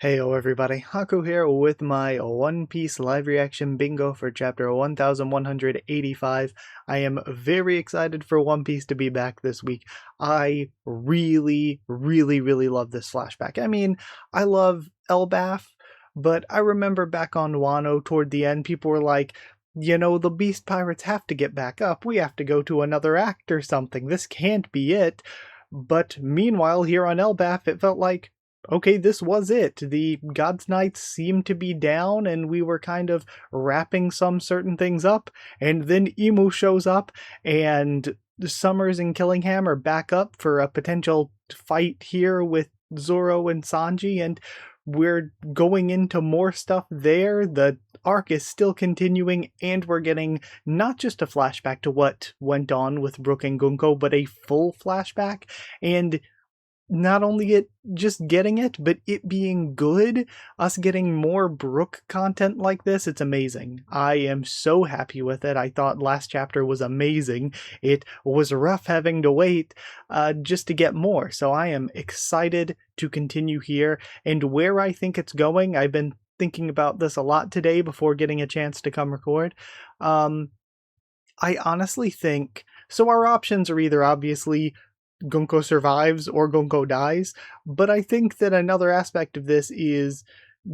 Heyo everybody, Haku here with my One Piece live reaction bingo for chapter 1185. I am very excited for One Piece to be back this week. I really love this flashback. I mean, I love Elbaf, but I remember back on Wano toward the end, people were like, the Beast Pirates have to get back up. We have to go to another act or something. This can't be it. But meanwhile, here on Elbaf, it felt like, okay, this was it. The God's Knights seemed to be down, and we were kind of wrapping some certain things up, and then Emu shows up, and Summers and Killingham are back up for a potential fight here with Zoro and Sanji, and we're going into more stuff there. The arc is still continuing, and we're getting not just a flashback to what went on with Brook and Gunko, but a full flashback, and not only it just getting it, but it being good, us getting more Brook content like this, it's amazing. I am so happy with it. I thought last chapter was amazing. It was rough having to wait just to get more, so I am excited to continue here. And where I think it's going, I've been thinking about this a lot today before getting a chance to come record. I honestly think, so our options are either obviously Gunko survives or Gunko dies, but I think that another aspect of this is,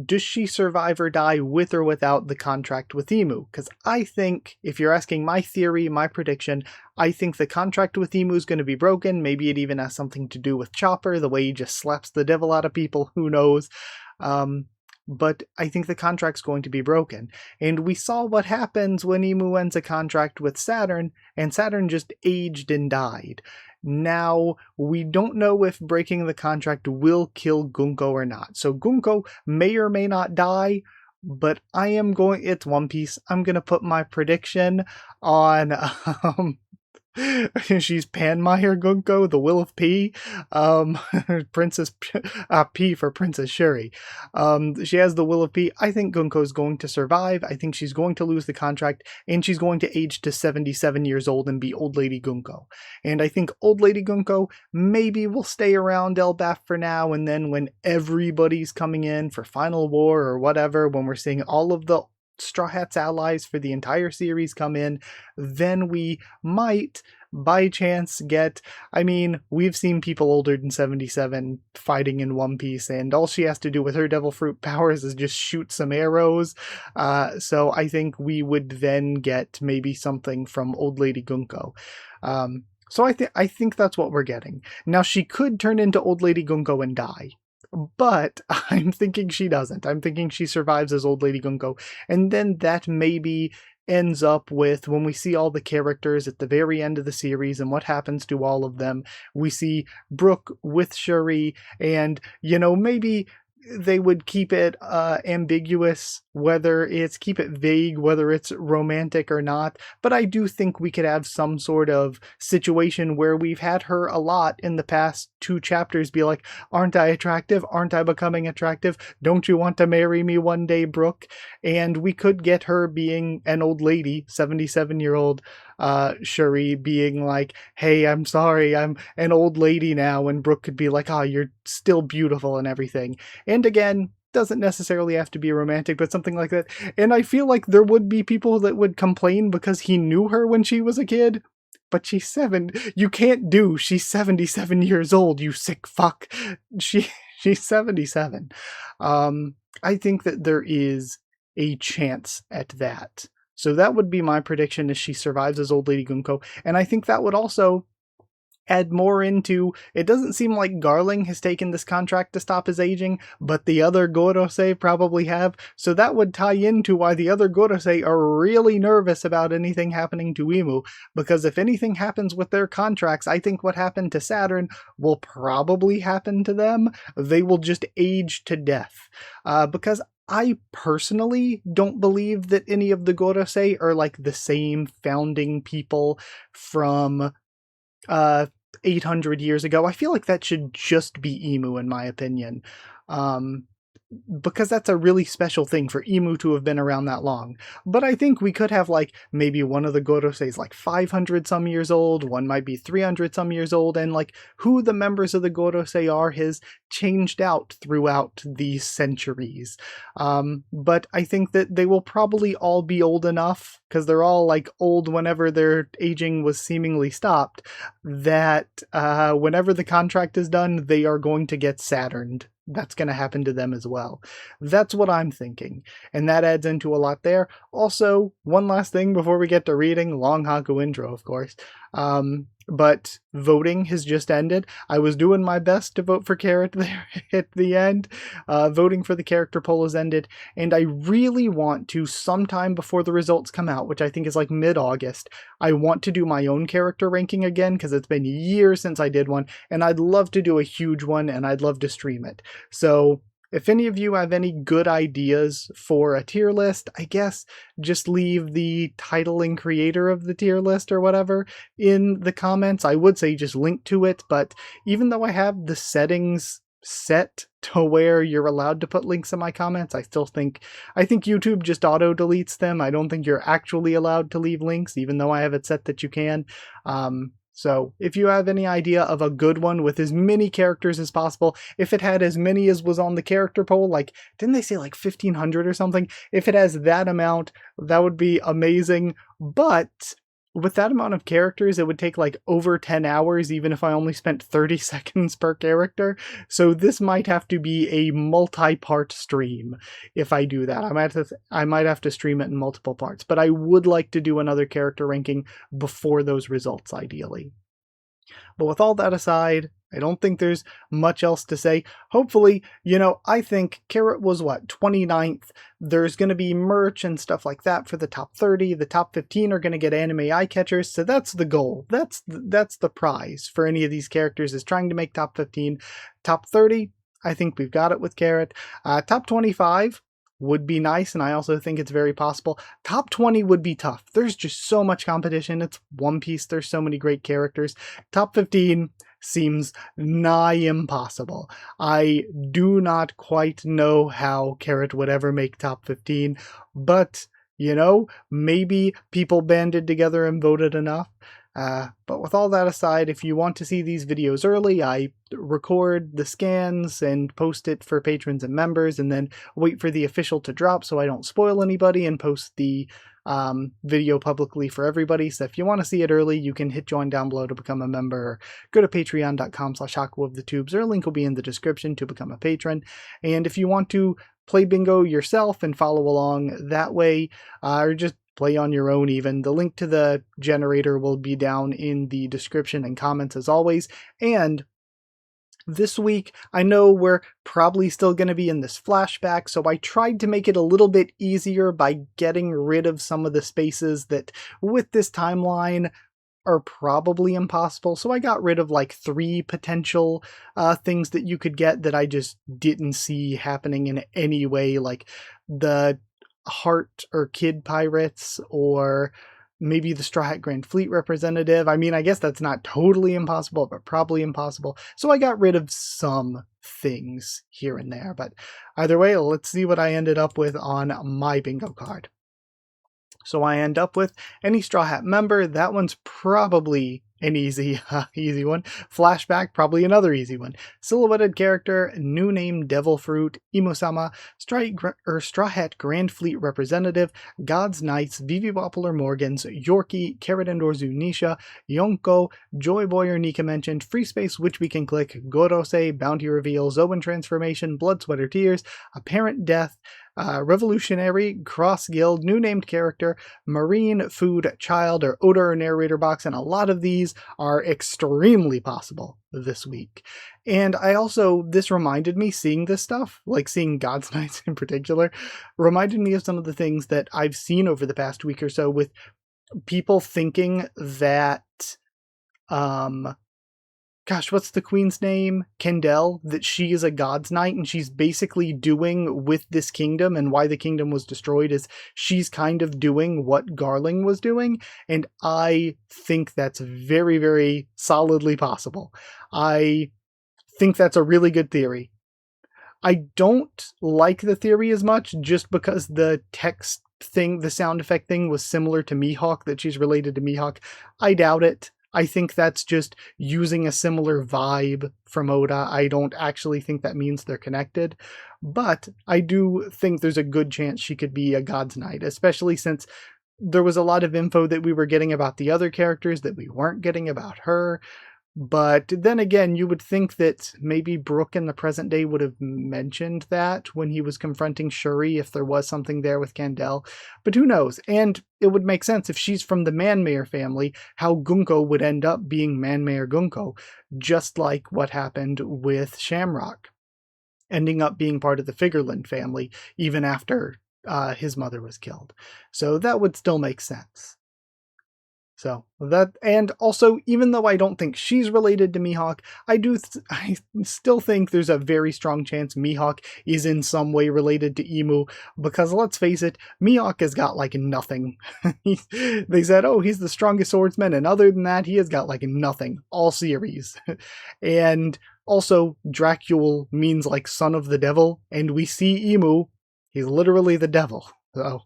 does she survive or die with or without the contract with Emu? Because I think, if you're asking my theory, my prediction, I think the contract with Emu is going to be broken. Maybe it even has something to do with Chopper, the way he just slaps the devil out of people, who knows. But I think the contract's going to be broken. And we saw what happens when Emu ends a contract with Saturn, and Saturn just aged and died. Now, we don't know if breaking the contract will kill Gunko or not. So Gunko may or may not die, but I am going, it's One Piece, I'm going to put my prediction on she's Panmeyer Gunko, the Will of P, Princess P for Princess Shuri. She has the Will of P. I think Gunko's going to survive. I think she's going to lose the contract, and she's going to age to 77 years old and be Old Lady Gunko. And I think Old Lady Gunko maybe will stay around Elbaf for now, and then when everybody's coming in for Final War or whatever, when we're seeing all of the Straw Hat's allies for the entire series come in, then we might, by chance, get, I mean, we've seen people older than 77 fighting in One Piece, and all she has to do with her devil fruit powers is just shoot some arrows, so I think we would then get maybe something from Old Lady Gunko. So I think that's what we're getting. Now, she could turn into Old Lady Gunko and die, but I'm thinking she doesn't. I'm thinking she survives as Old Lady Gunko, and then that maybe ends up with, when we see all the characters at the very end of the series and what happens to all of them, we see Brook with Shuri, and, maybe they would keep it ambiguous, keep it vague, whether it's romantic or not. But I do think we could have some sort of situation where we've had her a lot in the past 2 chapters be like, aren't I attractive? Aren't I becoming attractive? Don't you want to marry me one day, Brook? And we could get her being an old lady, 77-year-old Shuri, being like, hey, I'm sorry, I'm an old lady now, and Brook could be like, oh, you're still beautiful and everything. And again, doesn't necessarily have to be romantic, but something like that. And I feel like there would be people that would complain because he knew her when she was a kid, but she's 7. You can't do, she's 77 years old, you sick fuck. She's 77. I think that there is a chance at that. So that would be my prediction, is she survives as Old Lady Gunko. And I think that would also add more into, it doesn't seem like Garling has taken this contract to stop his aging, but the other Gorosei probably have, so that would tie into why the other Gorosei are really nervous about anything happening to Emu, because if anything happens with their contracts, I think what happened to Saturn will probably happen to them. They will just age to death, because I personally don't believe that any of the Gorosei are like the same founding people from 800 years ago. I feel like that should just be Emu, in my opinion. because that's a really special thing for Emu to have been around that long. But I think we could have, like, maybe one of the Goroseis like 500 some years old, one might be 300 some years old, and like who the members of the Gorosei are has changed out throughout these centuries. But I think that they will probably all be old enough, because they're all like old whenever their aging was seemingly stopped, that whenever the contract is done, they are going to get Saturned. That's going to happen to them as well. That's what I'm thinking, and that adds into a lot there. Also, one last thing before we get to reading, long Haku intro, of course. But voting has just ended. I was doing my best to vote for Carrot there at the end. Voting for the character poll has ended, and I really want to, sometime before the results come out, which I think is like mid-August, I want to do my own character ranking again, because it's been years since I did one, and I'd love to do a huge one, and I'd love to stream it. So if any of you have any good ideas for a tier list, I guess just leave the title and creator of the tier list or whatever in the comments. I would say just link to it, but even though I have the settings set to where you're allowed to put links in my comments, I think YouTube just auto deletes them. I don't think you're actually allowed to leave links, even though I have it set that you can. So if you have any idea of a good one with as many characters as possible, if it had as many as was on the character poll, like, didn't they say like 1,500 or something? If it has that amount, that would be amazing. But with that amount of characters, it would take like over 10 hours, even if I only spent 30 seconds per character. So this might have to be a multi-part stream if I do that. I might have to stream it in multiple parts, but I would like to do another character ranking before those results, ideally. But with all that aside, I don't think there's much else to say. Hopefully, I think Carrot was, 29th? There's going to be merch and stuff like that for the top 30. The top 15 are going to get anime eye catchers, so that's the goal. That's the prize for any of these characters, is trying to make top 15. Top 30, I think we've got it with Carrot. Top 25 would be nice, and I also think it's very possible. Top 20 would be tough. There's just so much competition. It's One Piece. There's so many great characters. Top 15 seems nigh impossible. I do not quite know how Carrot would ever make top 15, but, maybe people banded together and voted enough. But with all that aside, if you want to see these videos early, I record the scans and post it for patrons and members, and then wait for the official to drop so I don't spoil anybody, and post the video publicly for everybody. So if you want to see it early, you can hit join down below to become a member, or go to patreon.com/HakuofTheTubes, or a link will be in the description to become a patron. And if you want to play bingo yourself and follow along that way, or just play on your own even, the link to the generator will be down in the description and comments as always. And this week, I know we're probably still going to be in this flashback, so I tried to make it a little bit easier by getting rid of some of the spaces that, with this timeline, are probably impossible. So I got rid of like 3 potential things that you could get that I just didn't see happening in any way, like the Heart or Kid Pirates, or maybe the Straw Hat Grand Fleet representative. I mean, I guess that's not totally impossible, but probably impossible. So I got rid of some things here and there. But either way, let's see what I ended up with on my bingo card. So I end up with any Straw Hat member. That one's probably an easy one. Flashback, probably another easy one. Silhouetted character, new name Devil Fruit, Imo-sama, Straw Hat Grand Fleet representative, God's Knights, Vivi Wapple or Morgans, Yorkie, Carrot and Orzu Nisha, Yonko, Joy Boy or Nika mentioned, Free Space which we can click, Gorosei, Bounty Reveal, Zoan Transformation, Blood, Sweat or Tears, Apparent Death, Revolutionary, Cross Guild, new named character, Marine, Food, Child, or Odor or Narrator Box, and a lot of these are extremely possible this week. And this reminded me, seeing this stuff, like seeing God's Knights in particular, reminded me of some of the things that I've seen over the past week or so, with people thinking that, gosh, what's the queen's name? Kendall, that she is a God's Knight, and she's basically doing with this kingdom, and why the kingdom was destroyed is she's kind of doing what Garling was doing, and I think that's very, very solidly possible. I think that's a really good theory. I don't like the theory as much just because the text thing, the sound effect thing was similar to Mihawk, that she's related to Mihawk. I doubt it. I think that's just using a similar vibe from Oda. I don't actually think that means they're connected. But I do think there's a good chance she could be a God's Knight, especially since there was a lot of info that we were getting about the other characters that we weren't getting about her. But then again, you would think that maybe Brook in the present day would have mentioned that when he was confronting Shuri, if there was something there with Kandel. But who knows? And it would make sense if she's from the Manmayer family, how Gunko would end up being Manmayer Gunko, just like what happened with Shamrock, ending up being part of the Figureland family, even after his mother was killed. So that would still make sense. So that, and also, even though I don't think she's related to Mihawk, I still think there's a very strong chance Mihawk is in some way related to Emu, because let's face it, Mihawk has got like nothing. They said, oh, he's the strongest swordsman, and other than that, he has got like nothing, all series. And also, Dracul means like son of the devil, and we see Emu, he's literally the devil, so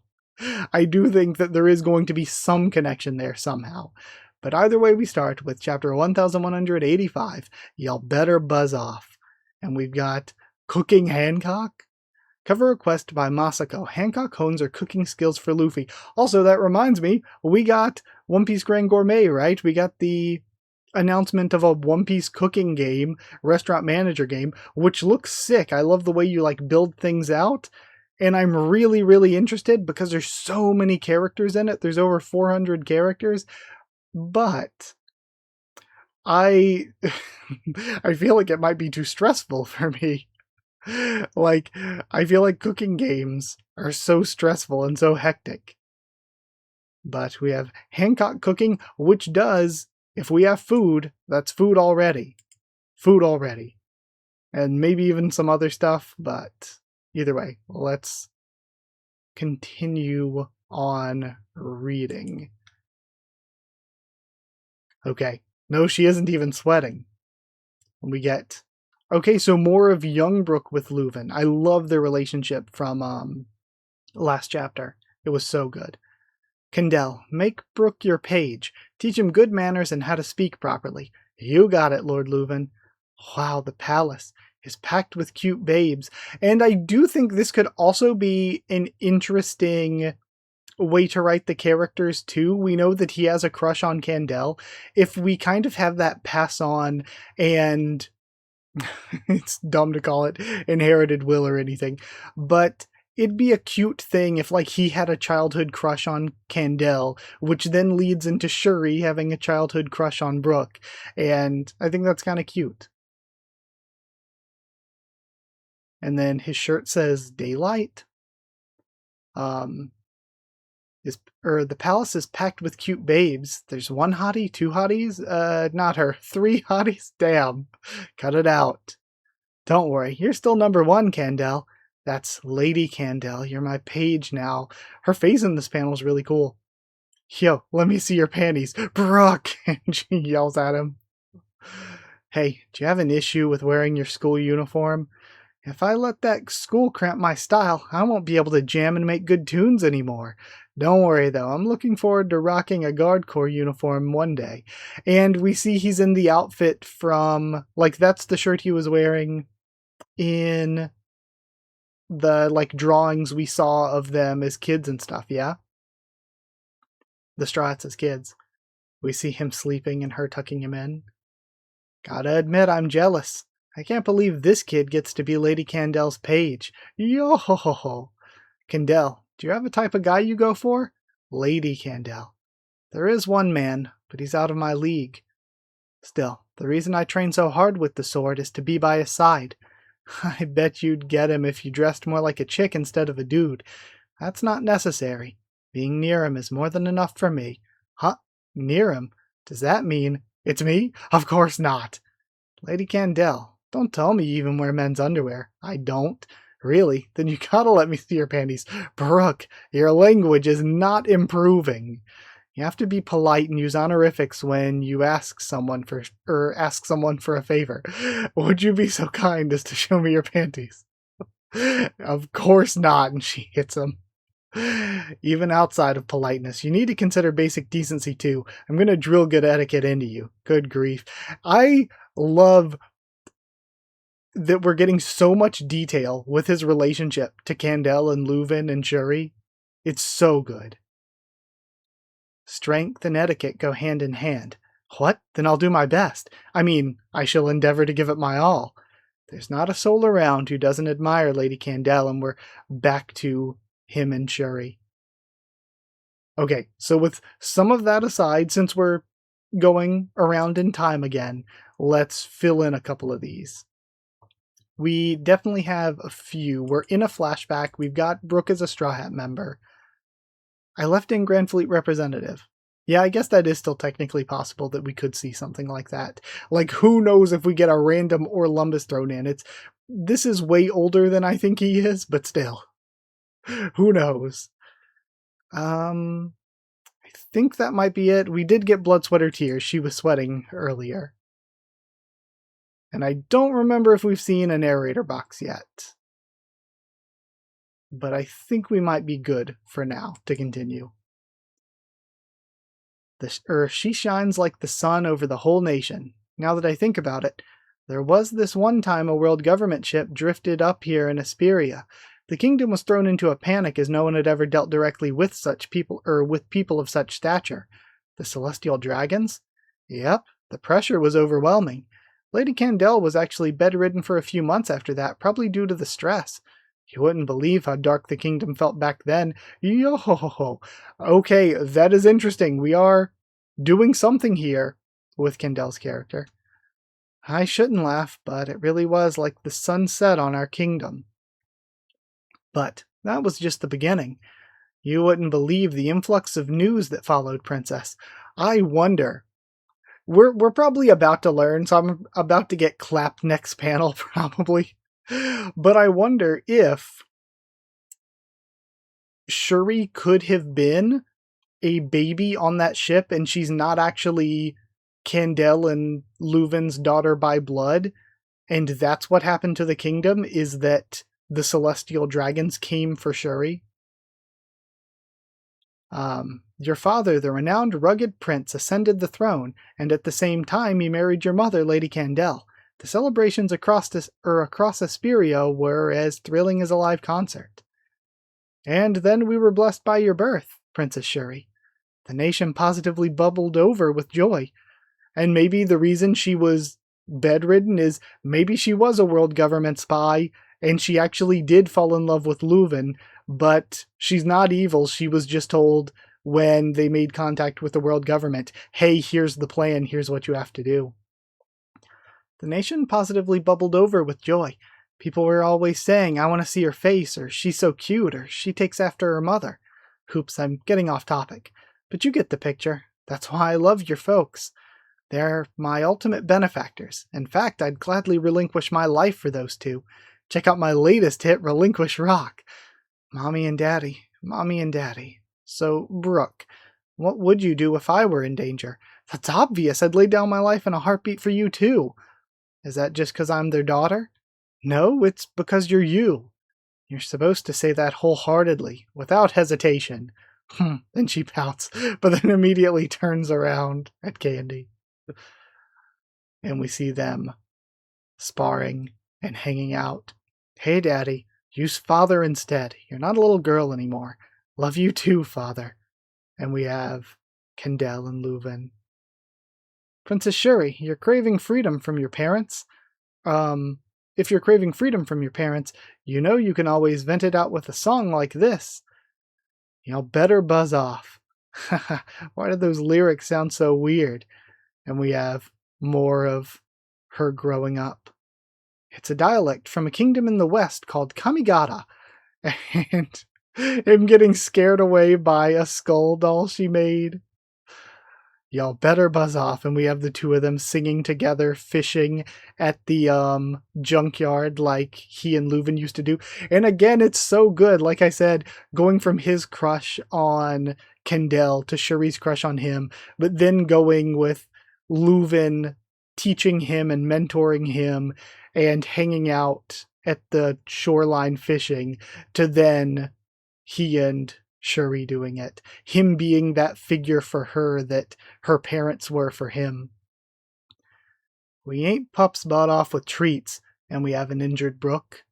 I do think that there is going to be some connection there somehow. But either way we start with chapter 1185, y'all better buzz off. And we've got Cooking Hancock. Cover request by Masako. Hancock hones her cooking skills for Luffy. Also, that reminds me, we got One Piece Grand Gourmet, right? We got the announcement of a One Piece cooking game, restaurant manager game, which looks sick. I love the way you like build things out. And I'm really, really interested because there's so many characters in it. There's over 400 characters. But I feel like it might be too stressful for me. Like, I feel like cooking games are so stressful and so hectic. But we have Hancock cooking, which does, if we have food, that's food already. Food already. And maybe even some other stuff, but either way, let's continue on reading. Okay, no, she isn't even sweating. We get... Okay, so more of young Brook with Leuven. I love their relationship from last chapter. It was so good. Kandel, make Brook your page. Teach him good manners and how to speak properly. You got it, Lord Leuven. Wow, the palace is packed with cute babes. And I do think this could also be an interesting way to write the characters too. We know that he has a crush on Kandel. If we kind of have that pass on, and it's dumb to call it inherited will or anything, but it'd be a cute thing if like he had a childhood crush on Kandel, which then leads into Shuri having a childhood crush on Brook. And I think that's kind of cute. And then his shirt says daylight. The palace is packed with cute babes. There's one hottie, two hotties? Not her. 3 hotties? Damn. Cut it out. Don't worry, you're still number 1, Kandel. That's Lady Kandel. You're my page now. Her face in this panel is really cool. Yo, let me see your panties. Brook! And she yells at him. Hey, do you have an issue with wearing your school uniform? If I let that school cramp my style, I won't be able to jam and make good tunes anymore. Don't worry though, I'm looking forward to rocking a Guard Corps uniform one day. And we see he's in the outfit from, like, that's the shirt he was wearing in the, like, drawings we saw of them as kids and stuff, yeah? The Strats as kids. We see him sleeping and her tucking him in. Gotta admit, I'm jealous. I can't believe this kid gets to be Lady Kandel's page. Yo-ho-ho-ho. Kandel, do you have a type of guy you go for? Lady Kandel. There is one man, but he's out of my league. Still, the reason I train so hard with the sword is to be by his side. I bet you'd get him if you dressed more like a chick instead of a dude. That's not necessary. Being near him is more than enough for me. Huh? Near him? Does that mean it's me? Of course not. Lady Kandel, don't tell me you even wear men's underwear. I don't. Really? Then you gotta let me see your panties. Brook, your language is not improving. You have to be polite and use honorifics when you ask someone for a favor. Would you be so kind as to show me your panties? Of course not, and she hits him. Even outside of politeness, you need to consider basic decency too. I'm going to drill good etiquette into you. Good grief. I love that we're getting so much detail with his relationship to Candel and Leuven and Shuri. It's so good. Strength and etiquette go hand in hand. What? Then I'll do my best. I mean, I shall endeavor to give it my all. There's not a soul around who doesn't admire Lady Candel, and we're back to him and Shuri. Okay, so with some of that aside, since we're going around in time again, let's fill in a couple of these. We definitely have a few. We're in a flashback. We've got Brooke as a Straw Hat member. I left in Grand Fleet representative. Yeah, I guess that is still technically possible that we could see something like that. Like, who knows if we get a random Orlumbus thrown in. This is way older than I think he is, but still. Who knows? I think that might be it. We did get Blood, Sweat, or Tears. She was sweating earlier. And I don't remember if we've seen a narrator box yet. But I think we might be good for now to continue. She shines like the sun over the whole nation. Now that I think about it, there was this one time a world government ship drifted up here in Asperia. The kingdom was thrown into a panic as no one had ever dealt directly with such people, or with people of such stature. The celestial dragons? Yep, the pressure was overwhelming. Lady Candel was actually bedridden for a few months after that, probably due to the stress. You wouldn't believe how dark the kingdom felt back then. Yo-ho-ho-ho. Okay, that is interesting. We are doing something here with Candel's character. I shouldn't laugh, but it really was like the sunset on our kingdom. But that was just the beginning. You wouldn't believe the influx of news that followed, Princess. I wonder. We're probably about to learn, so I'm about to get clapped next panel, probably. But I wonder if Shuri could have been a baby on that ship and she's not actually Candel and Leuven's daughter by blood, and that's what happened to the kingdom, is that the celestial dragons came for Shuri. Your father, the renowned rugged prince, ascended the throne, and at the same time he married your mother, Lady Candel. The celebrations across Asperia were as thrilling as a live concert. And then we were blessed by your birth, Princess Shuri. The nation positively bubbled over with joy. And maybe the reason she was bedridden is maybe she was a world government spy, and she actually did fall in love with Leuven, but she's not evil. She was just told when they made contact with the world government, hey, here's the plan, here's what you have to do. The nation positively bubbled over with joy. People were always saying, I want to see her face, or she's so cute, or she takes after her mother. Oops, I'm getting off topic. But you get the picture. That's why I love your folks. They're my ultimate benefactors. In fact, I'd gladly relinquish my life for those two. Check out my latest hit, Relinquish Rock. Mommy and Daddy, Mommy and Daddy. So, Brooke, what would you do if I were in danger? That's obvious. I'd lay down my life in a heartbeat for you too. Is that just because I'm their daughter? No, it's because you're you. You're supposed to say that wholeheartedly, without hesitation. Then she pouts, but then immediately turns around at Candy. And we see them sparring and hanging out. Hey, Daddy, use Father instead. You're not a little girl anymore. Love you too, Father. And we have Candel and Leuven. Princess Shuri, you're craving freedom from your parents? If you're craving freedom from your parents, you know you can always vent it out with a song like this. You'll better buzz off. Why do those lyrics sound so weird? And we have more of her growing up. It's a dialect from a kingdom in the west called Kamigata. And him getting scared away by a skull doll she made. Y'all better buzz off, and we have the two of them singing together, fishing at the junkyard like he and Leuven used to do. And again, it's so good. Like I said, going from his crush on Candel to Shuri's crush on him, but then going with Leuven teaching him and mentoring him and hanging out at the shoreline fishing to then he and Shuri doing it. Him being that figure for her that her parents were for him. We ain't pups bought off with treats, and we have an injured Brook.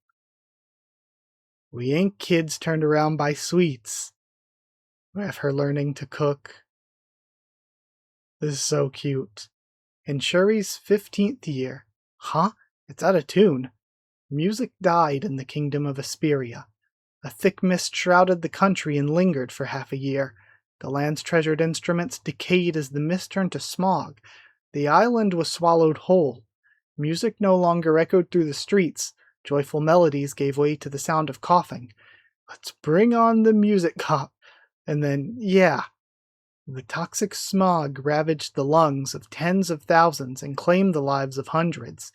We ain't kids turned around by sweets. We have her learning to cook. This is so cute. In Shuri's 15th year. Huh? It's out of tune. Music died in the kingdom of Asperia. A thick mist shrouded the country and lingered for half a year. The land's treasured instruments decayed as the mist turned to smog. The island was swallowed whole. Music no longer echoed through the streets. Joyful melodies gave way to the sound of coughing. Let's bring on the music cop. And then, yeah. The toxic smog ravaged the lungs of tens of thousands and claimed the lives of hundreds.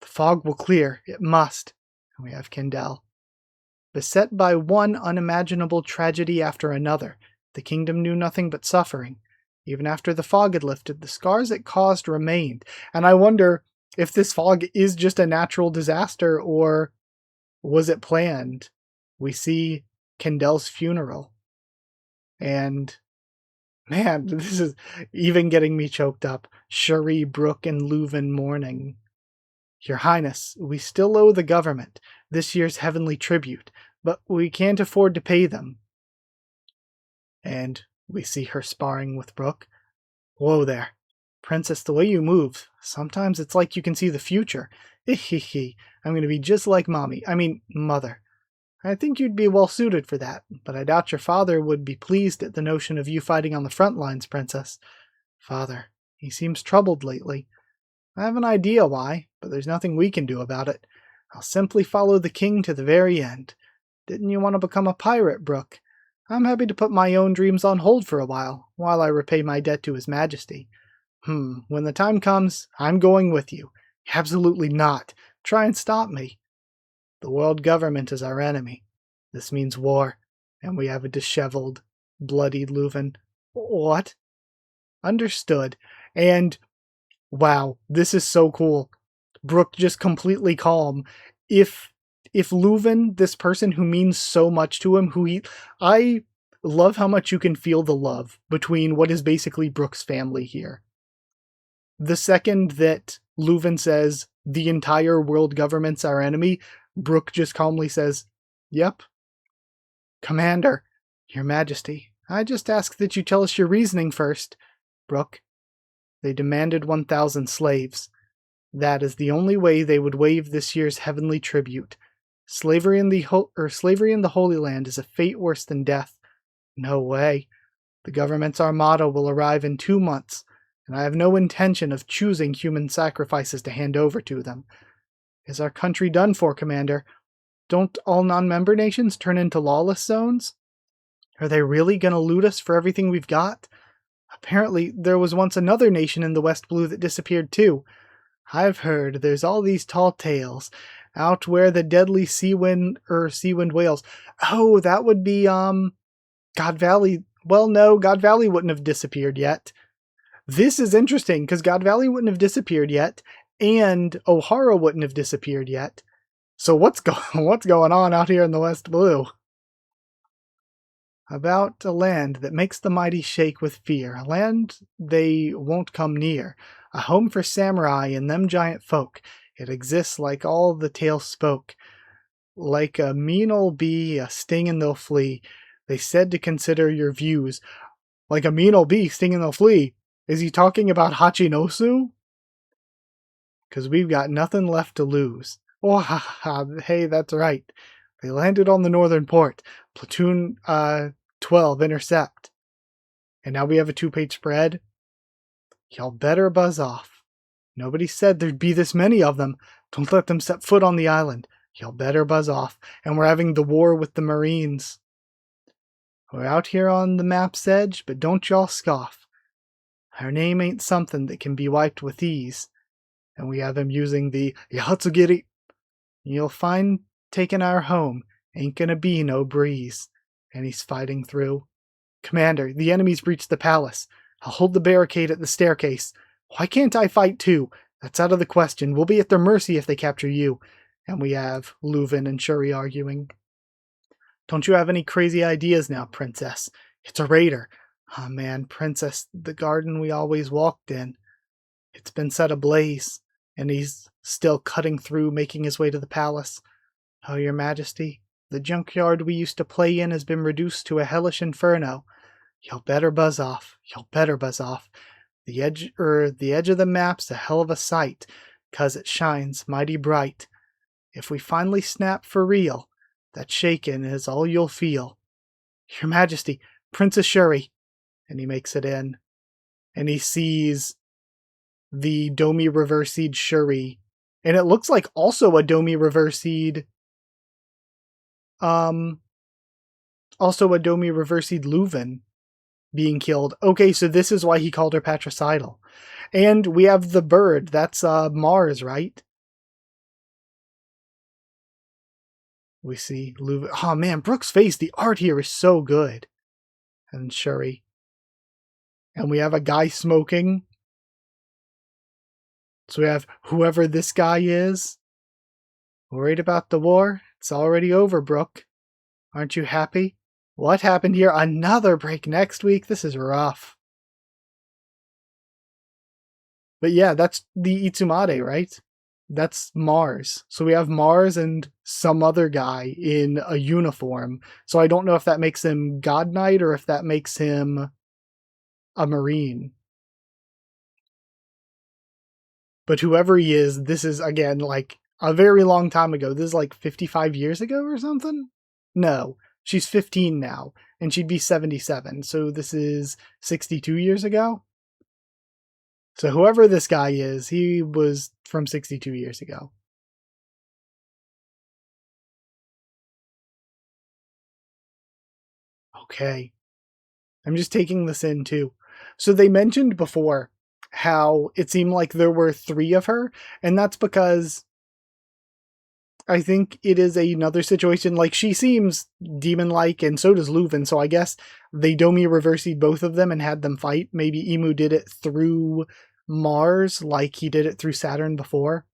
The fog will clear. It must. And we have Kendall. Beset by one unimaginable tragedy after another, the kingdom knew nothing but suffering. Even after the fog had lifted, the scars it caused remained. And I wonder if this fog is just a natural disaster or was it planned? We see Kendall's funeral. And man, this is even getting me choked up. Shuri, Brook, and Leuven mourning. Your Highness, we still owe the government this year's heavenly tribute, but we can't afford to pay them. And we see her sparring with Brook. Whoa there. Princess, the way you move, sometimes it's like you can see the future. I'm going to be just like Mother. I think you'd be well suited for that, but I doubt your father would be pleased at the notion of you fighting on the front lines, Princess. Father, he seems troubled lately. I have an idea why, but there's nothing we can do about it. I'll simply follow the king to the very end. Didn't you want to become a pirate, Brook? I'm happy to put my own dreams on hold for a while I repay my debt to His Majesty. When the time comes, I'm going with you. Absolutely not. Try and stop me. The world government is our enemy. This means war, and we have a disheveled, bloodied Leuven. What? Understood. And wow, this is so cool. Brook just completely calm. If Leuven, this person who means so much to him, I love how much you can feel the love between what is basically Brook's family here. The second that Leuven says the entire world government's our enemy, Brook just calmly says, Yep. Commander, Your Majesty, I just ask that you tell us your reasoning first. Brook, they demanded 1,000 slaves. That is the only way they would waive this year's heavenly tribute. Slavery in the Holy Land is a fate worse than death. No way. The government's armada will arrive in 2 months, and I have no intention of choosing human sacrifices to hand over to them. Is our country done for, Commander? Don't all non-member nations turn into lawless zones? Are they really going to loot us for everything we've got? Apparently, there was once another nation in the West Blue that disappeared too. I've heard there's all these tall tales out where the deadly sea-wind whales. Oh, that would be, God Valley. Well, no, God Valley wouldn't have disappeared yet. This is interesting, because God Valley wouldn't have disappeared yet, and O'Hara wouldn't have disappeared yet. So what's going on out here in the West Blue? About a land that makes the mighty shake with fear, a land they won't come near, a home for samurai and them giant folk. It exists like all the tales spoke. Like a mean old bee, a sting and they'll flee. They said to consider your views. Like a mean old bee, sting and they'll flee. Is he talking about Hachinosu? Because we've got nothing left to lose. Oh, ha, ha, hey, that's right. They landed on the northern port. Platoon 12, intercept. And now we have a 2-page spread. Y'all better buzz off. Nobody said there'd be this many of them. Don't let them set foot on the island. Y'all better buzz off. And we're having the war with the Marines. We're out here on the map's edge, but don't y'all scoff. Our name ain't something that can be wiped with ease. And we have him using the Yahatsugiri. You'll find taking our home ain't gonna be no breeze. And he's fighting through. Commander, the enemy's breached the palace. I'll hold the barricade at the staircase. Why can't I fight too? That's out of the question. We'll be at their mercy if they capture you. And we have Leuven and Shuri arguing. Don't you have any crazy ideas now, Princess? It's a raider. Ah, man, Princess, the garden we always walked in. It's been set ablaze, and he's still cutting through, making his way to the palace. Oh, your majesty, the junkyard we used to play in has been reduced to a hellish inferno. You'll better buzz off. You'll better buzz off. The edge of the map's a hell of a sight, 'cause it shines mighty bright. If we finally snap for real, that shaking is all you'll feel. Your majesty, Princess Shuri. And he makes it in. And he sees the Domi reversied Shuri. And it looks like also a Domi reversied Leuven being killed. Okay, so this is why he called her patricidal. And we have the bird. That's Mars, right? We see Leuven. Oh man, Brooke's face. The art here is so good. And Shuri. And we have a guy smoking. So we have whoever this guy is. Worried about the war? It's already over, Brooke. Aren't you happy? What happened here? Another break next week? This is rough. But yeah, that's the Itsumade, right? That's Mars. So we have Mars and some other guy in a uniform. So I don't know if that makes him God Knight or if that makes him a Marine. But whoever he is, this is, again, like a very long time ago. This is like 55 years ago or something? No, she's 15 now, and she'd be 77. So this is 62 years ago? So whoever this guy is, he was from 62 years ago. Okay. I'm just taking this in too. So they mentioned before how it seemed like there were 3 of her, and that's because I think it is another situation. Like, she seems demon-like, and so does Leuven, so I guess they Domi reversied both of them and had them fight. Maybe Imu did it through Mars, like he did it through Saturn before.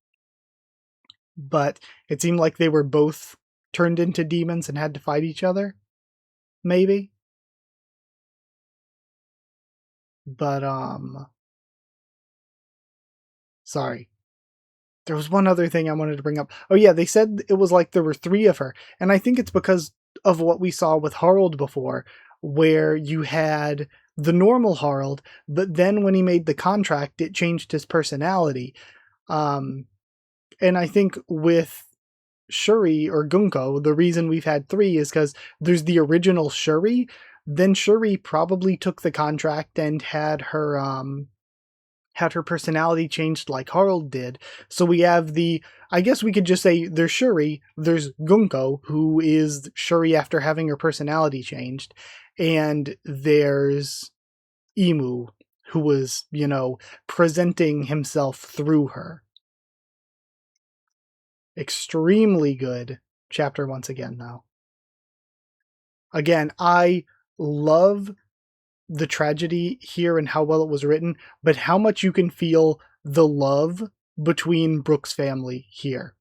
But it seemed like they were both turned into demons and had to fight each other. Maybe. But, sorry. There was one other thing I wanted to bring up. Oh yeah, they said it was like there were 3 of her. And I think it's because of what we saw with Harald before, where you had the normal Harald, but then when he made the contract, it changed his personality. And I think with Shuri or Gunko, the reason we've had 3 is because there's the original Shuri. Then Shuri probably took the contract and had her personality changed like Harald did. So we have I guess we could just say there's Shuri, there's Gunko, who is Shuri after having her personality changed, and there's Imu, who was, presenting himself through her. Extremely good chapter once again, though. Again, I love the tragedy here and how well it was written, but how much you can feel the love between Brooke's family here.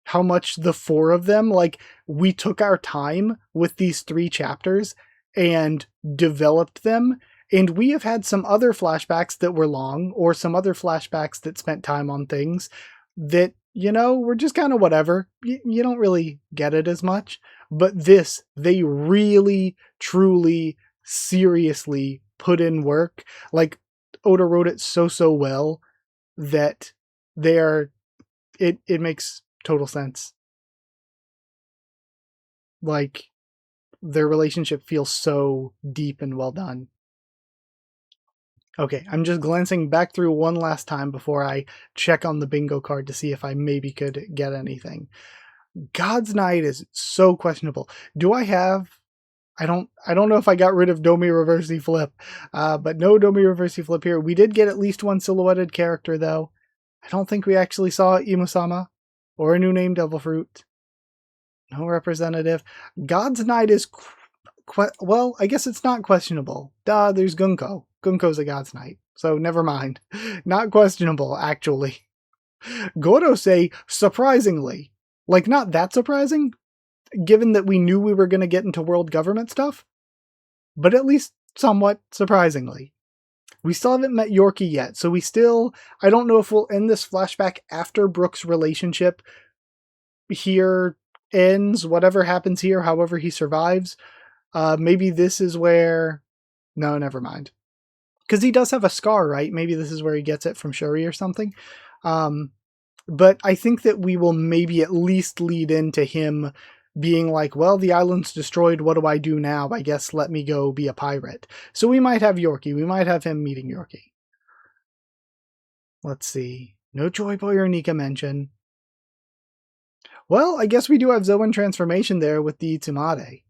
How much the 4 of them, like, we took our time with these 3 chapters and developed them, and we have had some other flashbacks that were long, or some other flashbacks that spent time on things that, were just kind of whatever. You don't really get it as much. But this, they really, truly, seriously put in work. Like, Oda wrote it so well that it makes total sense. Like, their relationship feels so deep and well done. Okay, I'm just glancing back through one last time before I check on the bingo card to see if I maybe could get anything. God's Knight is so questionable. I don't know if I got rid of Domi Reversi Flip, but no Domi Reversi Flip here. We did get at least one silhouetted character, though. I don't think we actually saw Imusama or a new name Devil Fruit. No representative. God's Knight is, well, I guess it's not questionable. There's Gunko. Gunko's a God's Knight, so never mind. Not questionable, actually. Goro say, surprisingly. Like, not that surprising, given that we knew we were going to get into world government stuff, but at least somewhat surprisingly. We still haven't met Yorkie yet, so I don't know if we'll end this flashback after Brook's relationship here ends, whatever happens here, however he survives. Maybe this is where... No, never mind. Because he does have a scar, right? Maybe this is where he gets it from Shuri or something. But I think that we will maybe at least lead into him being like, well, the island's destroyed, what do I do now? I guess let me go be a pirate. So we might have Yorkie. We might have him meeting Yorkie. Let's see. No Joy Boy or Nika mention. Well, I guess we do have Zoan transformation there with the Tsunade.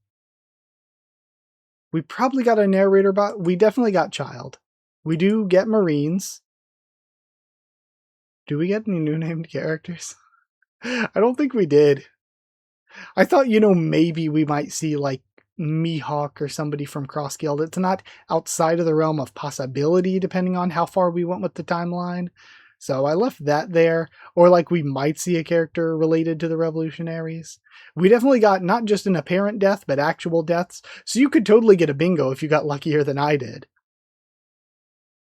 We probably got a narrator bot. We definitely got Child. We do get Marines. Do we get any new named characters? I don't think we did. I thought, maybe we might see like Mihawk or somebody from Cross Guild. It's not outside of the realm of possibility, depending on how far we went with the timeline. So I left that there. Or like we might see a character related to the revolutionaries. We definitely got not just an apparent death, but actual deaths. So you could totally get a bingo if you got luckier than I did.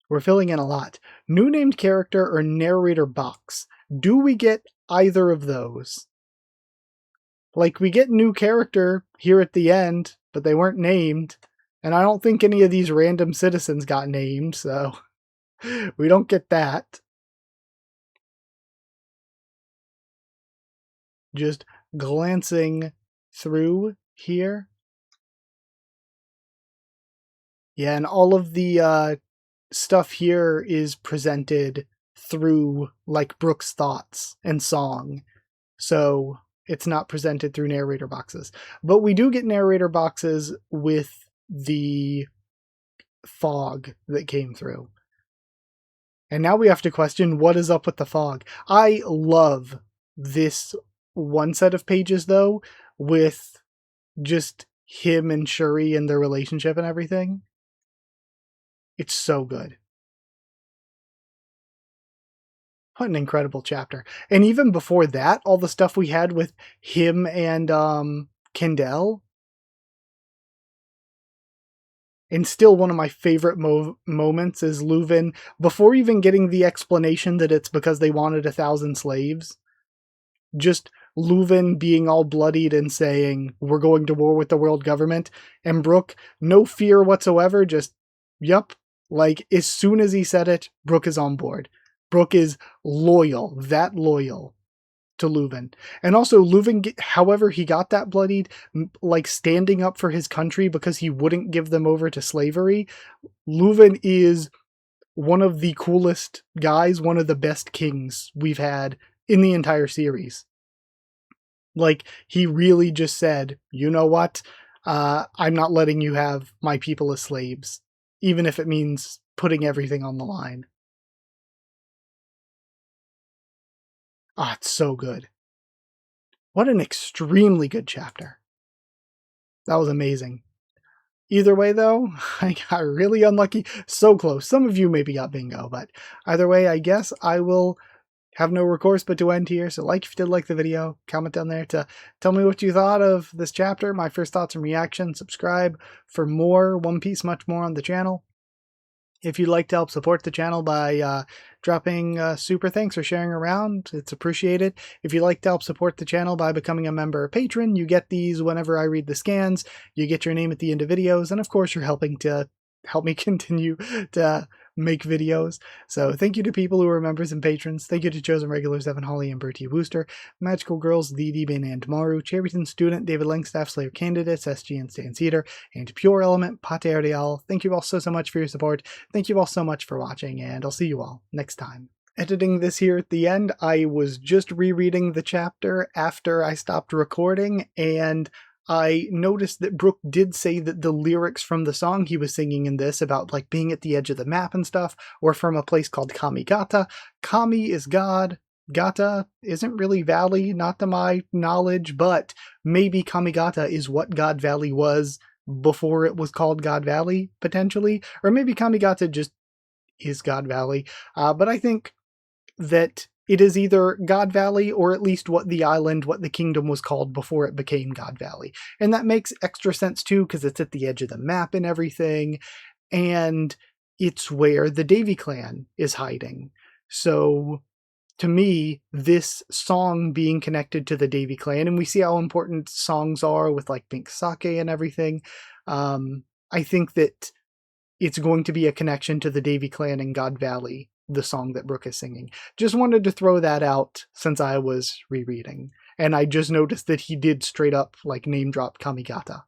We're filling in a lot. New named character or narrator box. Do we get either of those? Like, we get new character here at the end, but they weren't named. And I don't think any of these random citizens got named, so we don't get that. Just glancing through here. Yeah, and all of the stuff here is presented through, like, Brook's thoughts and song. So it's not presented through narrator boxes. But we do get narrator boxes with the fog that came through. And now we have to question what is up with the fog. I love this one set of pages, though, with just him and Shuri and their relationship and everything. It's so good. What an incredible chapter. And even before that, all the stuff we had with him and Kendall. And still one of my favorite moments is Leuven, before even getting the explanation that it's because they wanted 1,000 slaves, just Leuven being all bloodied and saying, we're going to war with the world government. And Brook, no fear whatsoever, just, yup. Like, as soon as he said it, Brook is on board. Brook is loyal, that loyal to Leuven. And also Leuven, however he got that bloodied, like standing up for his country because he wouldn't give them over to slavery. Leuven is one of the coolest guys, one of the best kings we've had in the entire series. Like, he really just said, you know what? I'm not letting you have my people as slaves, even if it means putting everything on the line. Ah, it's so good. What an extremely good chapter. That was amazing. Either way, though, I got really unlucky. So close. Some of you maybe got bingo, but either way, I guess I will have no recourse but to end here. So like if you did like the video, comment down there to tell me what you thought of this chapter, my first thoughts and reactions. Subscribe for more One Piece, much more on the channel. If you'd like to help support the channel by dropping super thanks or sharing around, it's appreciated. If you'd like to help support the channel by becoming a member or patron, you get these whenever I read the scans. You get your name at the end of videos, and of course you're helping to help me continue to make videos. So thank you to people who are members and patrons. Thank you to chosen regulars Evan Hawley and Bertie Wooster, Magical Girls, Dee Ben and Maru, Cherryton Student, David Langstaff, Slayer Candidates, SG and Stan Cedar, and Pure Element, Pate Ardeal. Thank you all so much for your support. Thank you all so much for watching, and I'll see you all next time. Editing this here at the end, I was just rereading the chapter after I stopped recording, and I noticed that Brook did say that the lyrics from the song he was singing in this about like being at the edge of the map and stuff were from a place called Kamigata. Kami is God. Gata isn't really Valley, not to my knowledge, but maybe Kamigata is what God Valley was before it was called God Valley, potentially. Or maybe Kamigata just is God Valley. But I think that it is either God Valley or at least what the kingdom was called before it became God Valley. And that makes extra sense too, because it's at the edge of the map and everything. And it's where the Davy clan is hiding. So to me, this song being connected to the Davy clan, and we see how important songs are with like Pink Sake and everything. I think that it's going to be a connection to the Davy clan and God Valley, the song that Brooke is singing. Just wanted to throw that out since I was rereading. And I just noticed that he did straight up like name drop Kamigata.